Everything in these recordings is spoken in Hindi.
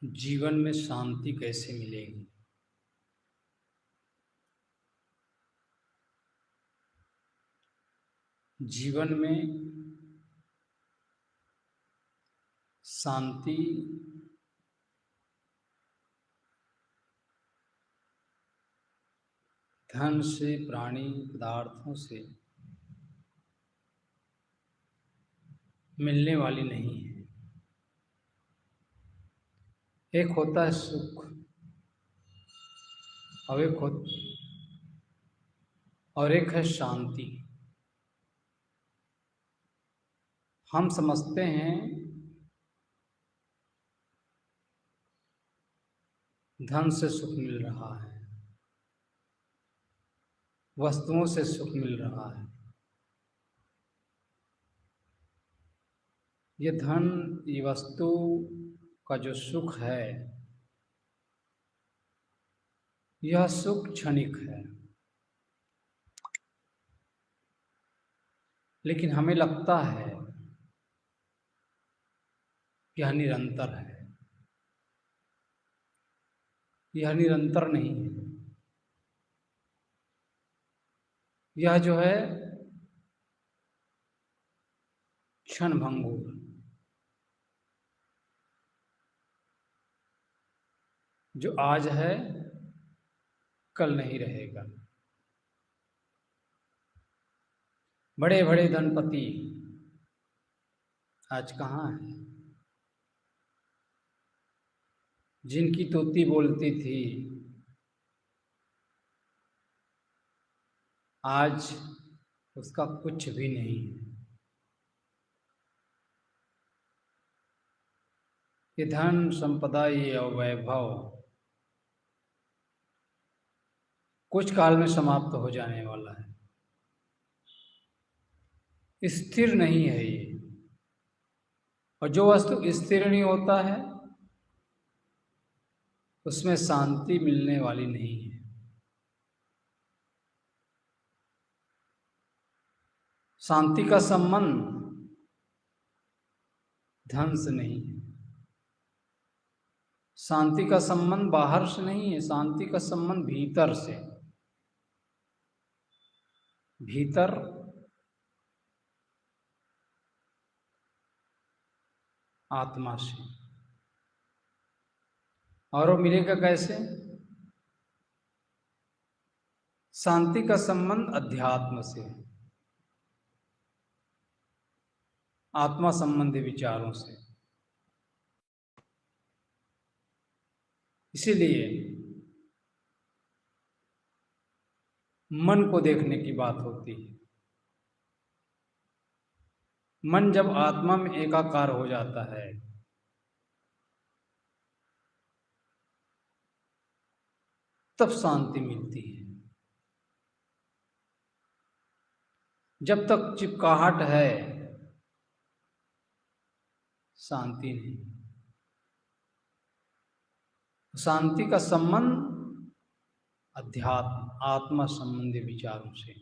जीवन में शांति कैसे मिलेगी? जीवन में शांति धन से, प्राणी पदार्थों से मिलने वाली नहीं है। एक होता है सुख और एक है शांति। हम समझते हैं धन से सुख मिल रहा है, वस्तुओं से सुख मिल रहा है। ये धन, ये वस्तु का जो सुख है, यह सुख क्षणिक है, लेकिन हमें लगता है कि यह निरंतर है। यह निरंतर नहीं है। यह जो है क्षणभंगुर, जो आज है कल नहीं रहेगा। बड़े बड़े धनपति आज कहाँ हैं? जिनकी तोती बोलती थी, आज उसका कुछ भी नहीं है। ये धन संपदा, ये वैभव कुछ काल में समाप्त हो जाने वाला है। स्थिर नहीं है ये। और जो वस्तु स्थिर नहीं होता है, उसमें शांति मिलने वाली नहीं है। शांति का संबंध धन से नहीं है। शांति का संबंध बाहर से नहीं है। शांति का संबंध भीतर से। भीतर आत्मा से। और वो मिलेगा कैसे? शांति का संबंध अध्यात्म से, आत्मा संबंधी विचारों से। इसीलिए मन को देखने की बात होती है। मन जब आत्मा में एकाकार हो जाता है, तब शांति मिलती है। जब तक चिपकाहट है, शांति नहीं। शांति का संबंध अध्यात्म, आत्मा संबंधी विचारों से,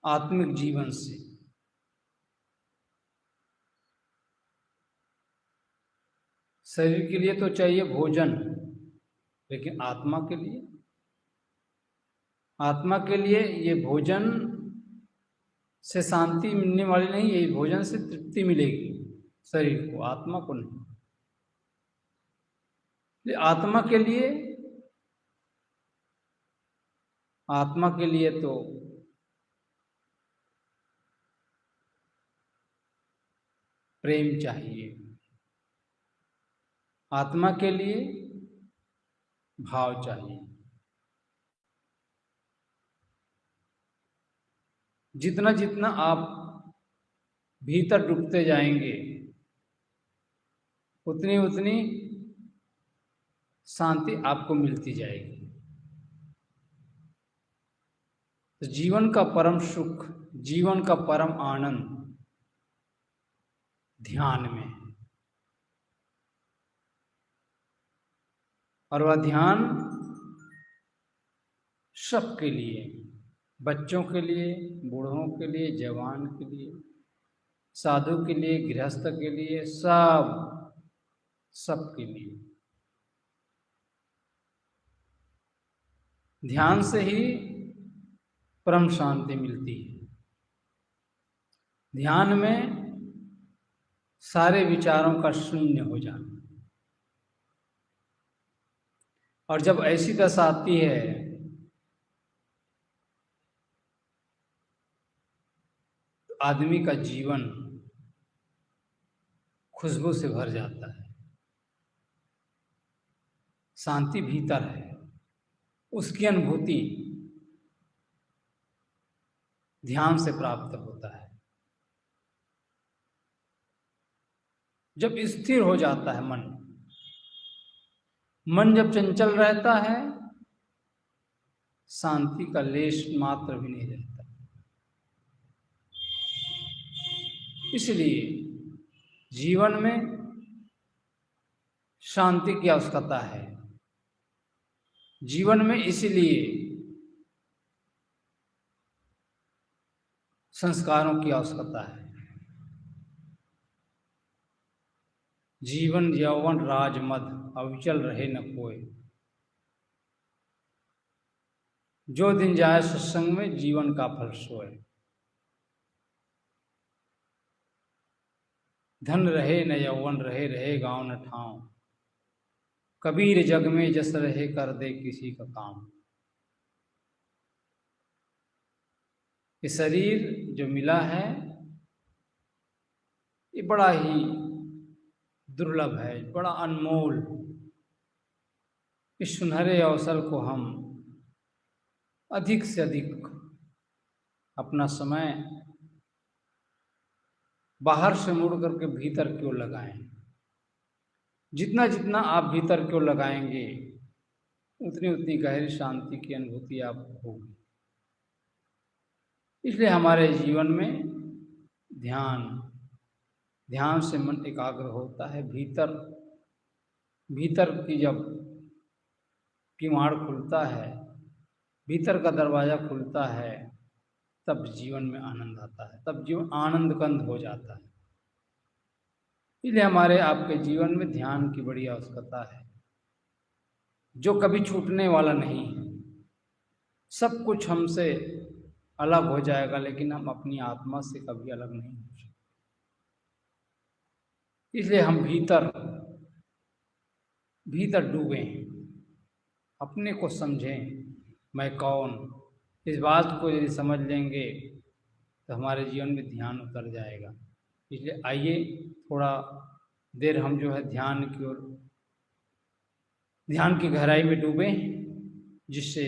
आत्मिक जीवन से। शरीर के लिए तो चाहिए भोजन, लेकिन आत्मा के लिए, आत्मा के लिए ये भोजन से शांति मिलने वाली नहीं है। भोजन से तृप्ति मिलेगी शरीर को, आत्मा को नहीं। आत्मा के लिए, आत्मा के लिए तो प्रेम चाहिए। आत्मा के लिए भाव चाहिए। जितना जितना आप भीतर डूबते जाएंगे, उतनी उतनी शांति आपको मिलती जाएगी। तो जीवन का परम सुख, जीवन का परम आनंद ध्यान में है। और वह ध्यान सबके लिए, बच्चों के लिए, बूढ़ों के लिए, जवान के लिए, साधु के लिए, गृहस्थ के लिए, सब सबके लिए। ध्यान से ही परम शांति मिलती है। ध्यान में सारे विचारों का शून्य हो जाना। और जब ऐसी दशा आती है तो आदमी का जीवन खुशबू से भर जाता है। शांति भीतर है, उसकी अनुभूति ध्यान से प्राप्त होता है। जब स्थिर हो जाता है मन जब चंचल रहता है, शांति का लेश मात्र भी नहीं रहता। इसलिए जीवन में शांति की आवश्यकता है। जीवन में इसलिए संस्कारों की आवश्यकता है। जीवन यौवन राज मद अविचल रहे न कोय। जो दिन जाए सत्संग में जीवन का फल सोए। धन रहे न यौवन रहे, रहे गांव न ठाव। कबीर जग में जस रहे कर दे किसी का काम। ये शरीर जो मिला है ये बड़ा ही दुर्लभ है, बड़ा अनमोल। इस सुनहरे अवसर को हम अधिक से अधिक अपना समय बाहर से मुड़ करके भीतर क्यों लगाएं। जितना जितना आप भीतर क्यों लगाएंगे उतनी उतनी गहरी शांति की अनुभूति आपको होगी। इसलिए हमारे जीवन में ध्यान से मन एकाग्र होता है। भीतर की जब किवाड़ खुलता है, भीतर का दरवाजा खुलता है, तब जीवन में आनंद आता है, तब जीवन आनंद कंद हो जाता है। इसलिए हमारे आपके जीवन में ध्यान की बड़ी आवश्यकता है, जो कभी छूटने वाला नहीं है। सब कुछ हमसे अलग हो जाएगा लेकिन हम अपनी आत्मा से कभी अलग नहीं हो सकते। इसलिए हम भीतर डूबें, अपने को समझें, मैं कौन। इस बात को यदि समझ लेंगे तो हमारे जीवन में ध्यान उतर जाएगा। इसलिए आइए थोड़ा देर हम जो है ध्यान की गहराई में डूबें, जिससे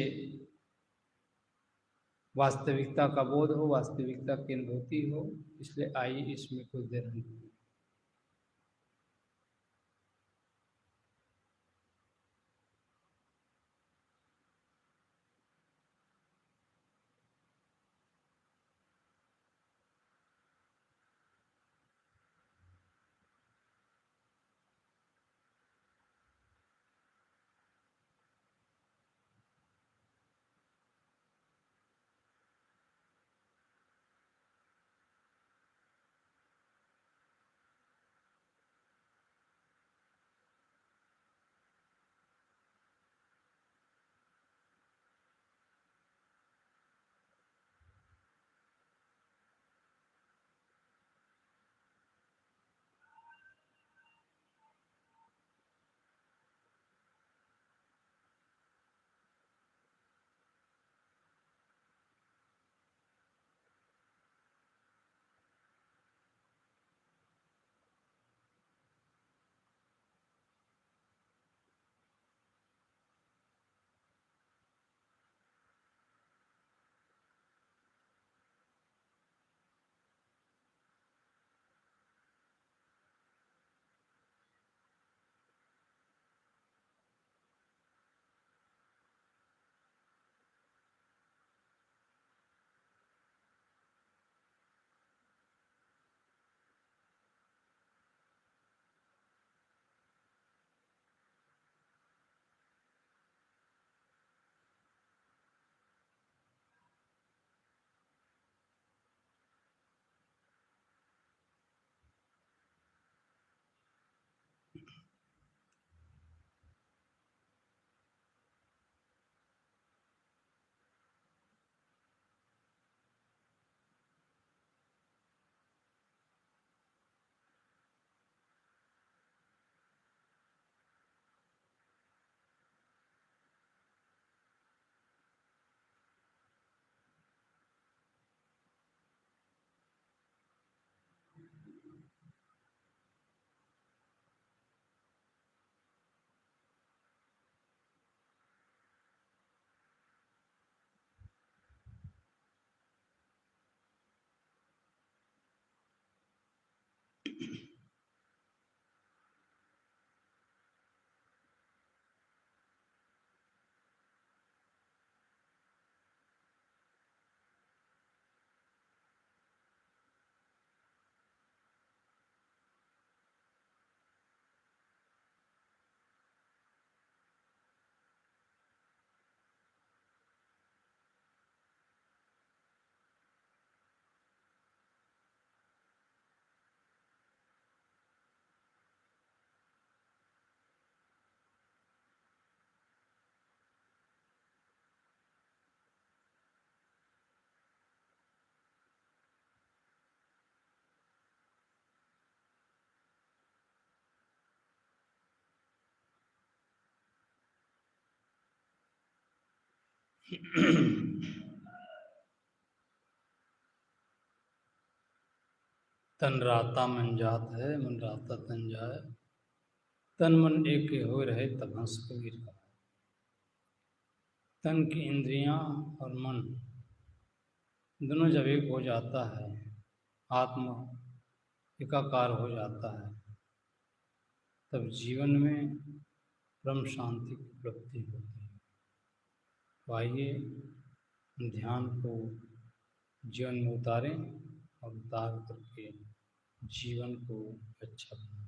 वास्तविकता का बोध हो, वास्तविकता की अनुभूति हो। इसलिए आइए इसमें कुछ देर हम डूबें। तन राता मन जात है, मन राता तन जाए, तन मन एक हो रहे तब हंस कबीर का। तन की इंद्रियां और मन दोनों जब एक हो जाता है, आत्मा एकाकार हो जाता है, तब जीवन में परम शांति की उपलब्धि होती है। तो आइए ध्यान को जीवन में उतारें और उतार करके जीवन को अच्छा बनाएं।